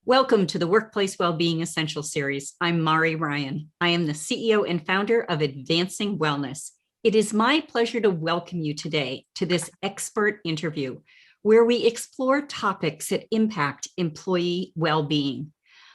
Welcome to the Workplace Wellbeing Essential Series. I'm Mari Ryan. I am the CEO and founder of Advancing Wellness. It is my pleasure to welcome you today to this expert interview where we explore topics that impact employee well-being.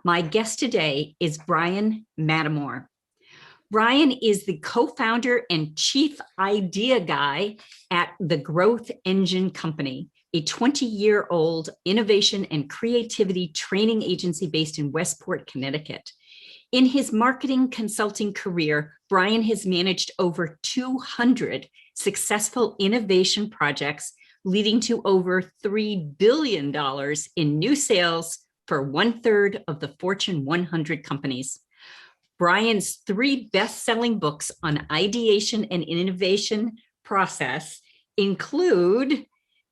My guest today is Bryan Mattimore. Bryan is the co-founder and chief idea guy at the Growth Engine Company, a 20-year-old innovation and creativity training agency based in Westport, Connecticut. In his marketing consulting career, Bryan has managed over 200 successful innovation projects, leading to over $3 billion in new sales for 1/3 of the Fortune 100 companies. Bryan's 3 best-selling books on ideation and innovation process include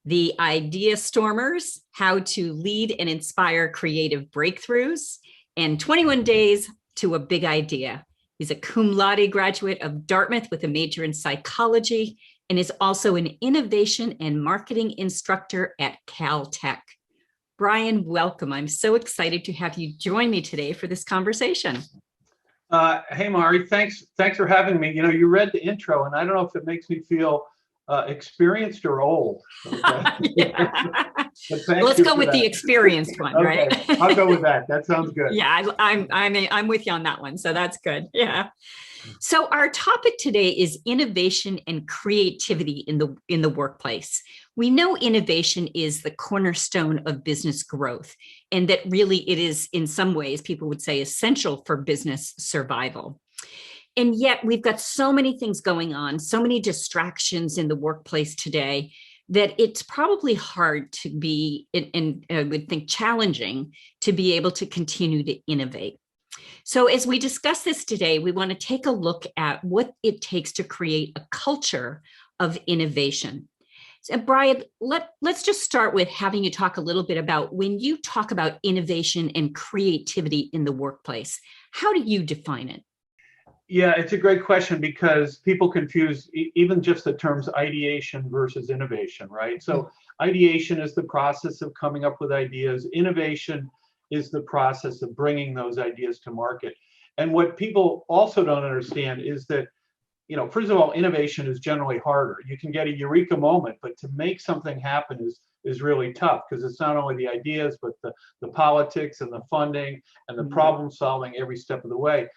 The Idea Stormers, How to Lead and Inspire Creative Breakthroughs, and 21 Days to a Big Idea. He's a cum laude graduate of Dartmouth with a major in psychology and is also an innovation and marketing instructor at Caltech. Bryan, welcome. I'm so excited to have you join me today for this conversation. Hey, Mari, thanks for having me. You know, you read the intro, and I don't know if it makes me feel experienced or old. Okay? Let's go with the experienced one, okay. Right? I'll go with that. That sounds good. Yeah, I'm with you on that one. So that's good. Yeah. So our topic today is innovation and creativity in the workplace. We know innovation is the cornerstone of business growth, and that really it is, in some ways, people would say, essential for business survival. And yet we've got so many things going on, so many distractions in the workplace today, that it's probably hard to be, and I would think challenging, to be able to continue to innovate. So as we discuss this today, we want to take a look at what it takes to create a culture of innovation. So Bryan, let's just start with having you talk a little bit about when you talk about innovation and creativity in the workplace, how do you define it? Yeah, it's a great question because people confuse even just the terms ideation versus innovation, right? So ideation is the process of coming up with ideas. Innovation is the process of bringing those ideas to market. And what people also don't understand is that, you know, first of all, innovation is generally harder. You can get a eureka moment, but to make something happen is really tough because it's not only the ideas, but the politics and the funding and the problem solving every step of the way.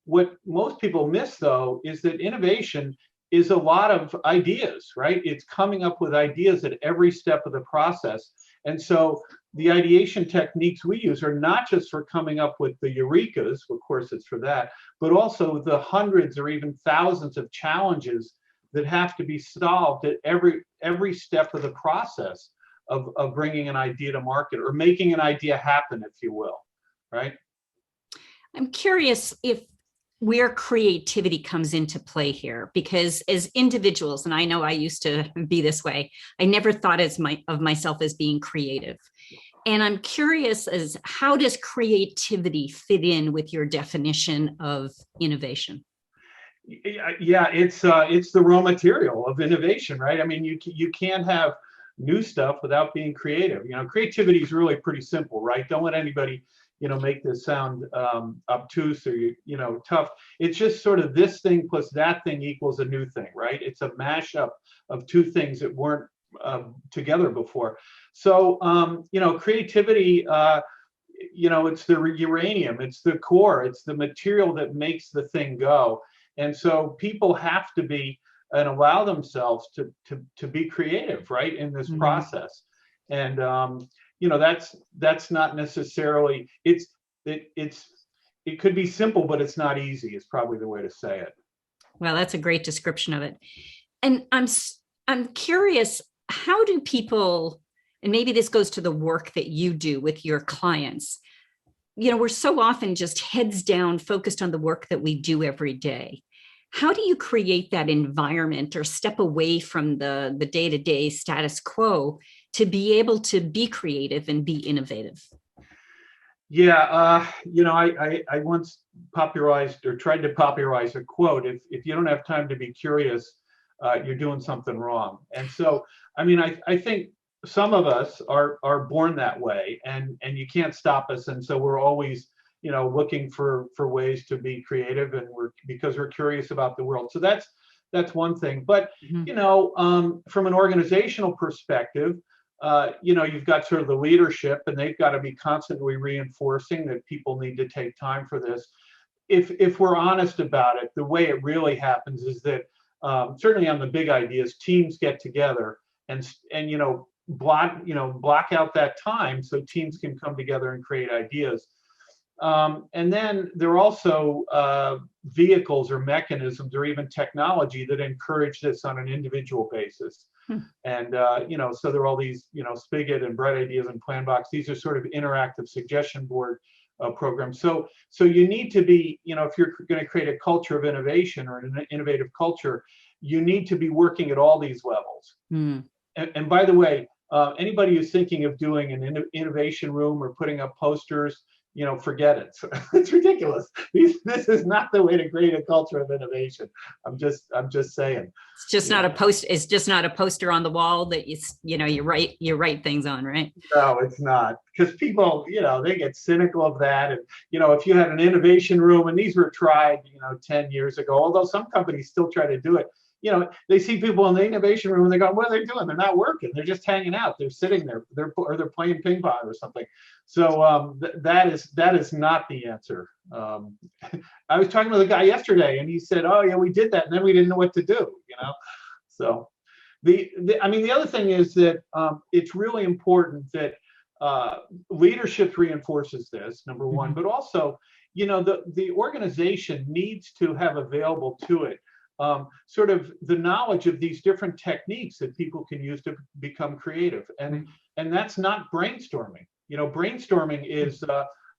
What most people miss, though, is that innovation is a lot of ideas, right? It's coming up with ideas at every step of the process. And so the ideation techniques we use are not just for coming up with the eurekas, of course it's for that, but also the hundreds or even thousands of challenges that have to be solved at every step of the process of bringing an idea to market or making an idea happen, if you will, right? I'm curious if where creativity comes into play here, because as individuals, and I know I used to be this way, I never thought of myself as being creative. And I'm curious as how does creativity fit in with your definition of innovation? Yeah, it's the raw material of innovation, right? I mean, you can't have new stuff without being creative. You know, creativity is really pretty simple, right? Don't let anybody, you know, make this sound obtuse or, you know, tough. It's just sort of this thing plus that thing equals a new thing, right? It's a mashup of two things that weren't together before. So, you know, creativity, you know, it's the uranium, it's the core, it's the material that makes the thing go. And so people have to be and allow themselves to be creative, right, in this process. And you know, that's not necessarily, it could be simple, but it's not easy is probably the way to say it. Well, that's a great description of it. And I'm curious, how do people, and maybe this goes to the work that you do with your clients, you know, we're so often just heads down focused on the work that we do every day. How do you create that environment or step away from the day-to-day status quo to be able to be creative and be innovative? Yeah, you know, I once popularized or tried to popularize a quote, if you don't have time to be curious, you're doing something wrong. And so, I mean, I think some of us are born that way, and you can't stop us, and so we're always looking for ways to be creative, and because we're curious about the world. So that's one thing. But from an organizational perspective, you've got sort of the leadership, and they've got to be constantly reinforcing that people need to take time for this. If we're honest about it, the way it really happens is that certainly on the big ideas, teams get together and block out that time so teams can come together and create ideas. And then there are also vehicles or mechanisms or even technology that encourage this on an individual basis. And, so there are all these, Spigot and Bright Ideas and Planbox. These are sort of interactive suggestion board programs. So you need to be, if you're going to create a culture of innovation or an innovative culture, you need to be working at all these levels. And by the way, anybody who's thinking of doing an innovation room or putting up posters, forget it. It's ridiculous. This is not the way to create a culture of innovation. I'm just saying. It's just not a post. It's just not a poster on the wall that you write things on, right? No, it's not, because people, they get cynical of that. And if you had an innovation room, and these were tried, 10 years ago, although some companies still try to do it. They see people in the innovation room and they go, what are they doing? They're not working. They're just hanging out. They're sitting there. They're playing ping pong or something. So that is not the answer. I was talking with a guy yesterday, and he said, "Oh yeah, we did that, and then we didn't know what to do." So the other thing is that it's really important that leadership reinforces this, number one, but also the organization needs to have available to it sort of the knowledge of these different techniques that people can use to become creative. And that's not brainstorming. Brainstorming is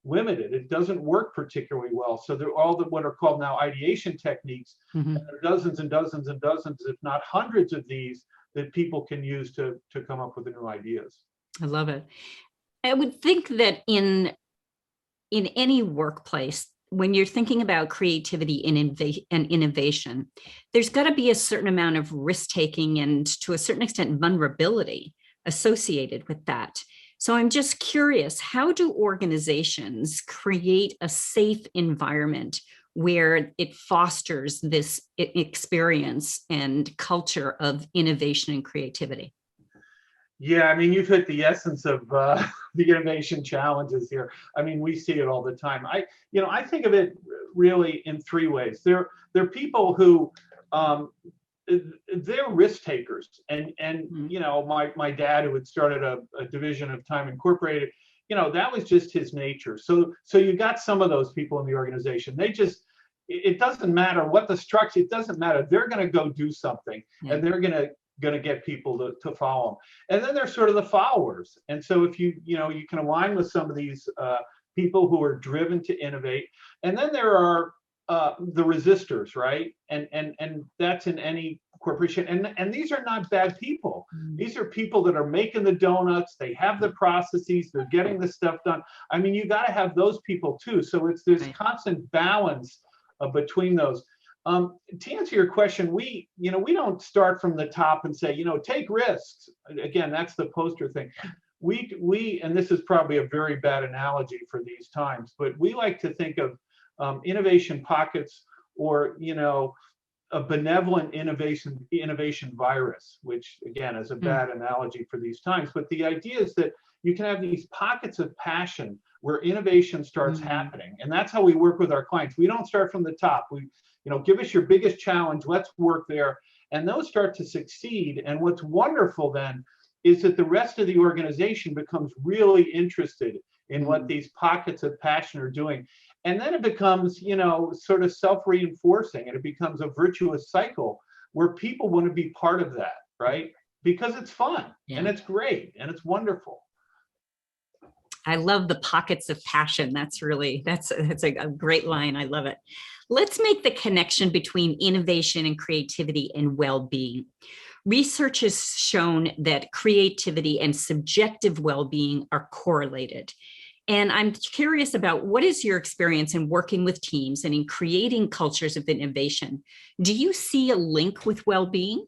limited. It doesn't work particularly well. So there are all what are called now ideation techniques. And there are dozens and dozens and dozens, if not hundreds of these, that people can use to come up with new ideas. I love it. I would think that in any workplace, when you're thinking about creativity and innovation, there's got to be a certain amount of risk-taking and, to a certain extent, vulnerability associated with that. So I'm just curious, how do organizations create a safe environment where it fosters this experience and culture of innovation and creativity? Yeah, you've hit the essence of the innovation challenges here. We see it all the time. I think of it really in three ways. There are people who they're risk takers, and my dad, who had started a division of Time Incorporated, that was just his nature. So you got some of those people in the organization. It doesn't matter what the structure. It doesn't matter. They're going to go do something, and they're going to get people to follow them. And then there's sort of the followers. And so if you can align with some of these people who are driven to innovate. And then there are the resistors, right? And that's in any corporation. And these are not bad people. These are people that are making the donuts. They have the processes. They're getting the stuff done. You got to have those people too. So it's this constant balance between those. To answer your question, we don't start from the top and say, take risks. Again, that's the poster thing. We and this is probably a very bad analogy for these times, but we like to think of innovation pockets, or a benevolent innovation virus, which again is a bad analogy for these times. But the idea is that you can have these pockets of passion where innovation starts happening, and that's how we work with our clients. We don't start from the top. We give us your biggest challenge, let's work there. And those start to succeed. And what's wonderful then is that the rest of the organization becomes really interested in what these pockets of passion are doing. And then it becomes, sort of self-reinforcing, and it becomes a virtuous cycle where people want to be part of that, right? Because it's fun and it's great and it's wonderful. I love the pockets of passion. That's a great line. I love it. Let's make the connection between innovation and creativity and well-being. Research has shown that creativity and subjective well-being are correlated. And I'm curious about, what is your experience in working with teams and in creating cultures of innovation? Do you see a link with well-being?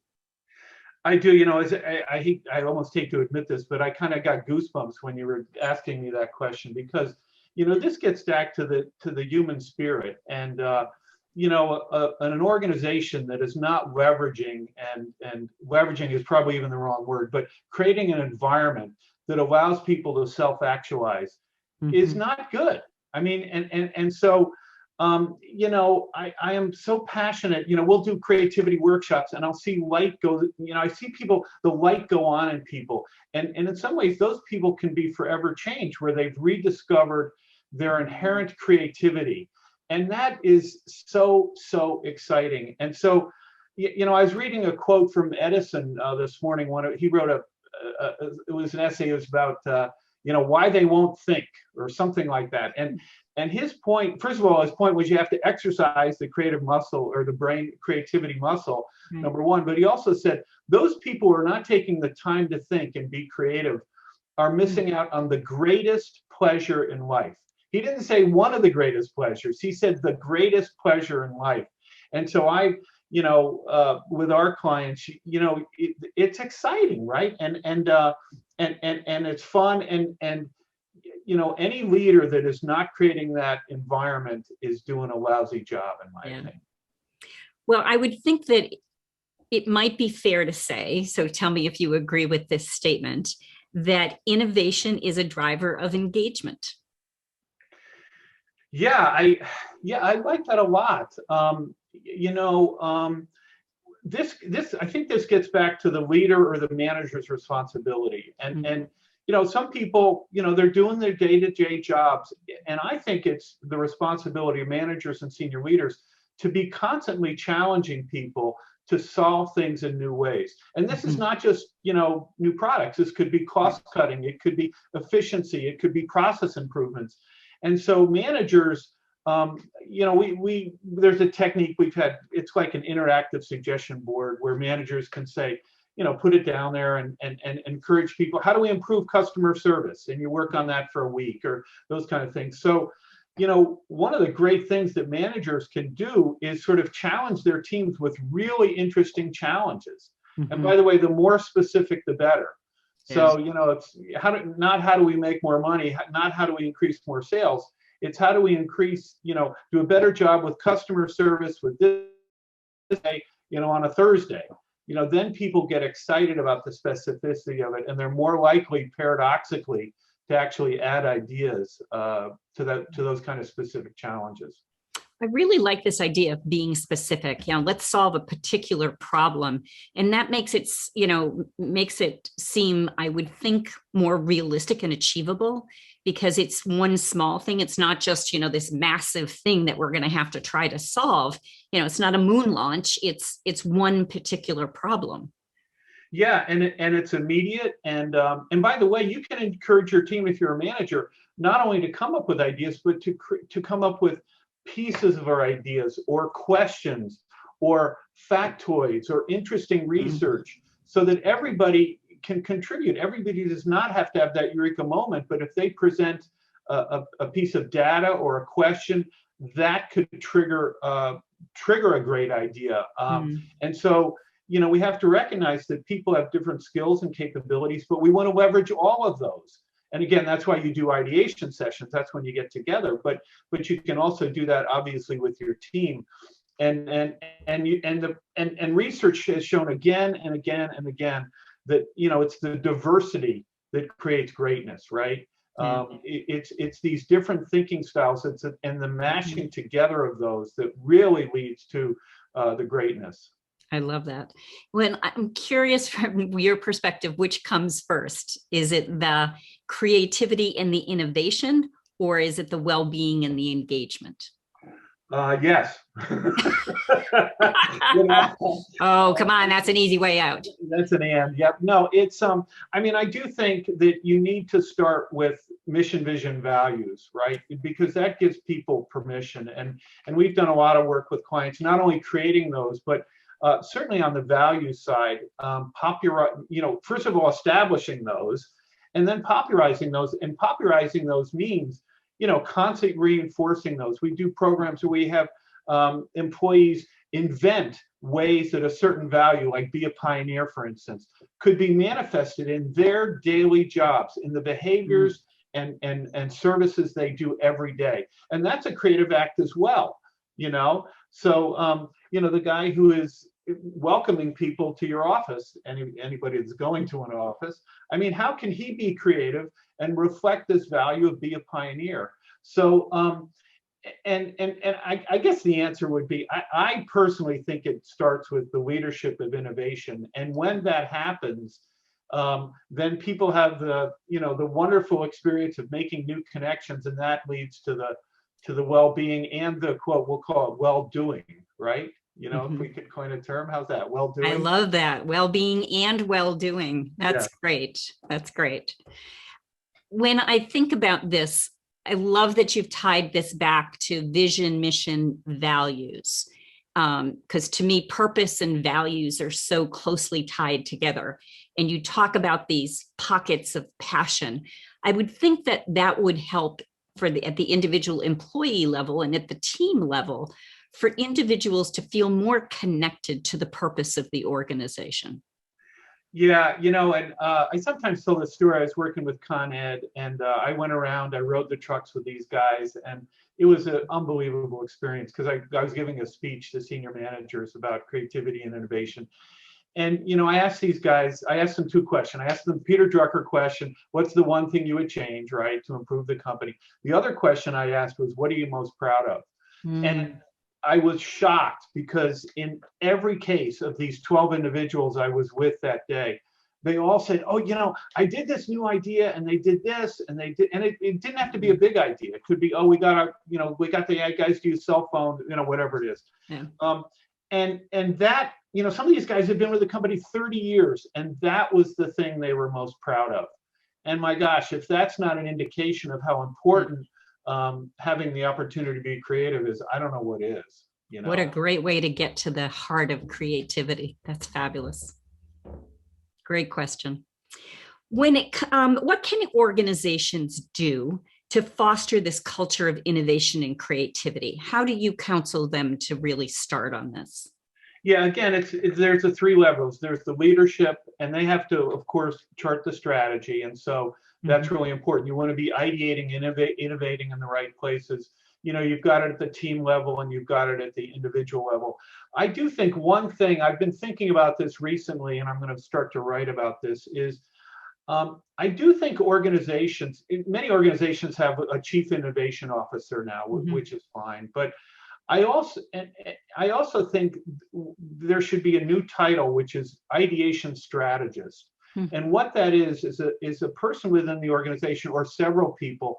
I do, you know, I almost hate to admit this, but I kind of got goosebumps when you were asking me that question because, you know, this gets back to the human spirit, and you know, an organization that is not leveraging, and leveraging is probably even the wrong word, but creating an environment that allows people to self-actualize is not good. I mean, and so you know, I am so passionate. You know, we'll do creativity workshops and I'll see light go, you know, I see people, the light go on in people. And in some ways, those people can be forever changed where they've rediscovered their inherent creativity. And that is so, so exciting. And so, you know, I was reading a quote from Edison this morning. He wrote it was an essay. It was about, you know, why they won't think or something like that. And his point, first of all, his point was you have to exercise the creative muscle or the brain creativity muscle, number one. But he also said those people who are not taking the time to think and be creative are missing out on the greatest pleasure in life. He didn't say one of the greatest pleasures. He said the greatest pleasure in life. And so you know, with our clients, you know, it's exciting, right? And it's fun, and you know, any leader that is not creating that environment is doing a lousy job, in my opinion. Well, I would think that it might be fair to say, so tell me if you agree with this statement, that innovation is a driver of engagement. Yeah, I like that a lot. You know, this I think this gets back to the leader or the manager's responsibility. And you know, some people, you know, they're doing their day-to-day jobs, and I think it's the responsibility of managers and senior leaders to be constantly challenging people to solve things in new ways. And this is not just, you know, new products. This could be cost cutting, it could be efficiency, it could be process improvements. And so managers, you know, there's a technique we've had. It's like an interactive suggestion board where managers can say, you know, put it down there and encourage people. How do we improve customer service? And you work on that for a week or those kind of things. So, you know, one of the great things that managers can do is sort of challenge their teams with really interesting challenges. And by the way, the more specific, the better. So, you know, it's not how do we make more money, not how do we increase more sales. It's how do we increase, you know, do a better job with customer service with this, you know, on a Thursday. You know, then people get excited about the specificity of it, and they're more likely, paradoxically, to actually add ideas to those kind of specific challenges. I really like this idea of being specific. You know, let's solve a particular problem, and that makes it, you know, makes it seem, I would think, more realistic and achievable because it's one small thing. It's not just, you know, this massive thing that we're going to have to try to solve. You know, it's not a moon launch. It's one particular problem. Yeah, and it's immediate. And by the way, you can encourage your team, if you're a manager, not only to come up with ideas, but to come up with pieces of our ideas or questions or factoids or interesting research so that everybody can contribute. Everybody does not have to have that eureka moment, but if they present a piece of data or a question, that could trigger a great idea. And so, you know, we have to recognize that people have different skills and capabilities, but we want to leverage all of those. And again, that's why you do ideation sessions. That's when you get together. But you can also do that obviously with your team. And research has shown again and again and again that, you know, it's the diversity that creates greatness, right? It's these different thinking styles and the mashing together of those that really leads to the greatness. I love that. When I'm curious from your perspective, which comes first? Is it the creativity and the innovation, or is it the well-being and the engagement? Yes. You know? Oh, come on. That's an easy way out. That's an and. Yep. No, it's, I mean, I do think that you need to start with mission, vision, values, right? Because that gives people permission. And we've done a lot of work with clients, not only creating those, but certainly on the value side, you know, first of all, establishing those and then popularizing those. And popularizing those means, you know, constantly reinforcing those. We do programs where we have employees invent ways that a certain value, like be a pioneer, for instance, could be manifested in their daily jobs, in the behaviors and services they do every day. And that's a creative act as well, you know? So, the guy who is welcoming people to your office, anybody that's going to an office, I mean, how can he be creative and reflect this value of be a pioneer? So, I guess the answer would be, I personally think it starts with the leadership of innovation. And when that happens, then people have the wonderful experience of making new connections, and that leads to the well-being and the quote, we'll call it well-doing, right? If we could coin a term, how's that? Well-doing. I love that. Well-being and well-doing. That's great. That's great. When I think about this, I love that you've tied this back to vision, mission, values. Because to me, purpose and values are so closely tied together. And you talk about these pockets of passion. I would think that would help at the individual employee level and at the team level for individuals to feel more connected to the purpose of the organization. Yeah, and I sometimes tell this story. I was working with Con Ed, and I went around, I rode the trucks with these guys, and it was an unbelievable experience because I was giving a speech to senior managers about creativity and innovation. And, I asked these guys, I asked them two questions. I asked them Peter Drucker question, what's the one thing you would change, right, to improve the company? The other question I asked was, what are you most proud of? And I was shocked because in every case of these 12 individuals I was with that day, they all said, oh, I did this new idea and they did this and they did, and it didn't have to be a big idea. It could be, oh, we got the guys to use cell phone, whatever it is. Yeah. And that, some of these guys had been with the company 30 years, and that was the thing they were most proud of. And my gosh, if that's not an indication of how important having the opportunity to be creative is, I don't know what is. What a great way to get to the heart of creativity. That's fabulous. Great question. What can organizations do to foster this culture of innovation and creativity? How do you counsel them to really start on this? Yeah, again, there's the three levels. There's the leadership, and they have to, of course, chart the strategy. And so that's really important. You want to be ideating, innovating in the right places. You've got it at the team level and you've got it at the individual level. I do think one thing, I've been thinking about this recently, and I'm going to start to write about this, is I do think many organizations have a chief innovation officer now, which is fine. But I also think there should be a new title, which is Ideation Strategist. And what that is a person within the organization or several people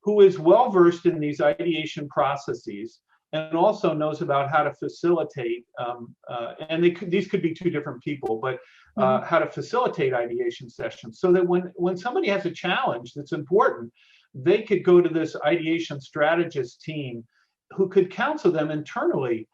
who is well versed in these ideation processes and also knows about how to facilitate, and these could be two different people, but how to facilitate ideation sessions so that when somebody has a challenge that's important, they could go to this ideation strategist team who could counsel them internally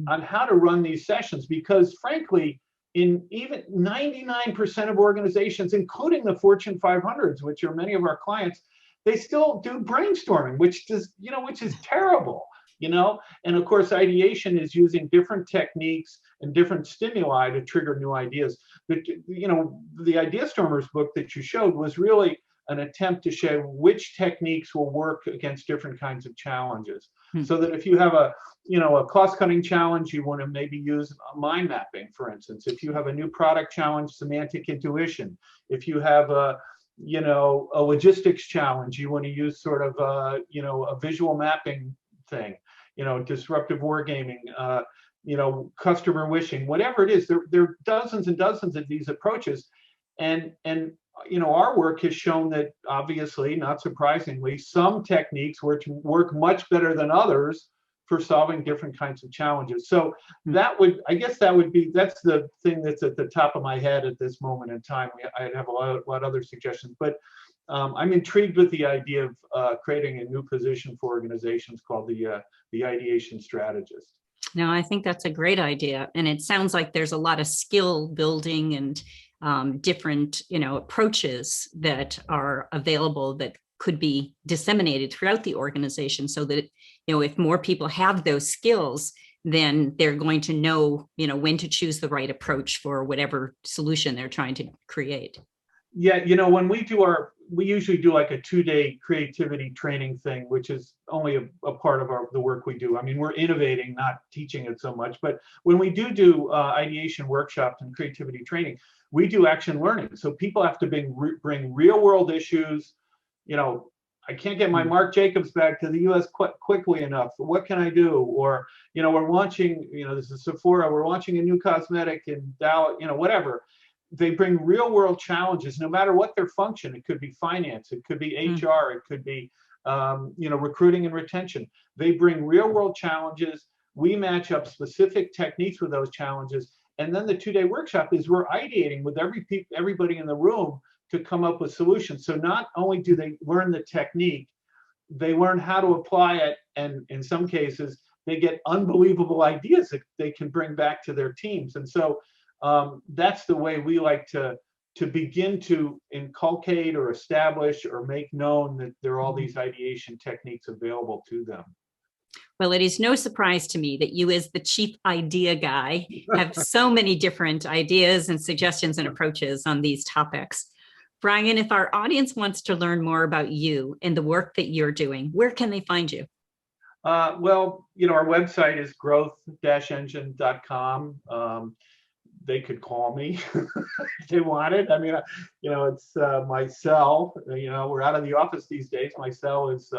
on how to run these sessions. Because frankly, in even 99% of organizations, including the Fortune 500s, which are many of our clients, they still do brainstorming, which is terrible, and of course, ideation is using different techniques and different stimuli to trigger new ideas. But, the Idea Stormers book that you showed was really an attempt to show which techniques will work against different kinds of challenges. So that if you have a cost-cutting challenge, you want to maybe use mind mapping, for instance. If you have a new product challenge, semantic intuition. If you have a logistics challenge, you want to use sort of a visual mapping thing, disruptive wargaming, customer wishing, whatever it is. There are dozens and dozens of these approaches. And our work has shown that, obviously, not surprisingly, some techniques work much better than others for solving different kinds of challenges. So that's the thing that's at the top of my head at this moment in time. I'd have a lot of other suggestions, but I'm intrigued with the idea of creating a new position for organizations called the Ideation Strategist. No, I think that's a great idea. And it sounds like there's a lot of skill building and different, approaches that are available that could be disseminated throughout the organization so that, if more people have those skills, then they're going to know, when to choose the right approach for whatever solution they're trying to create. Yeah, when we usually do like a 2-day creativity training thing, which is only a part of the work we do. I mean, we're innovating, not teaching it so much. But when we do ideation workshops and creativity training, we do action learning. So people have to bring real world issues. I can't get my Marc Jacobs back to the U.S. quickly enough. What can I do? Or, we're launching, this is Sephora, we're launching a new cosmetic in Dallas, whatever. They bring real world challenges, no matter what their function. It could be finance, it could be HR, it could be, recruiting and retention. They bring real world challenges. We match up specific techniques with those challenges. And then the 2-day workshop is we're ideating with everybody in the room to come up with solutions. So not only do they learn the technique, they learn how to apply it. And in some cases, they get unbelievable ideas that they can bring back to their teams. And so that's the way we like to begin to inculcate or establish or make known that there are all these ideation techniques available to them. Well, it is no surprise to me that you, as the chief idea guy, have so many different ideas and suggestions and approaches on these topics. Bryan, if our audience wants to learn more about you and the work that you're doing, where can they find you? Well, our website is growth-engine.com. They could call me if they wanted. I mean, it's my cell. We're out of the office these days. My cell is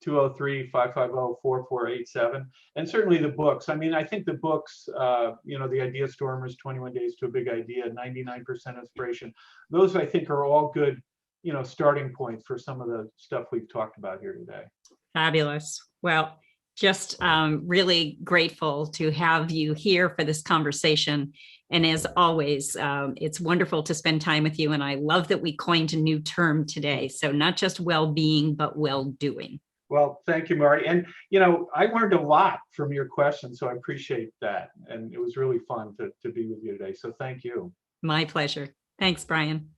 203-550-4487. And certainly the books. I mean, I think the books, the Idea Stormers, 21 Days to a Big Idea, 99% Inspiration. Those, I think, are all good, starting points for some of the stuff we've talked about here today. Fabulous. Well, just really grateful to have you here for this conversation. And as always, it's wonderful to spend time with you. And I love that we coined a new term today. So not just well-being, but well-doing. Well, thank you, Mari. And, I learned a lot from your questions, so I appreciate that. And it was really fun to be with you today. So thank you. My pleasure. Thanks, Bryan.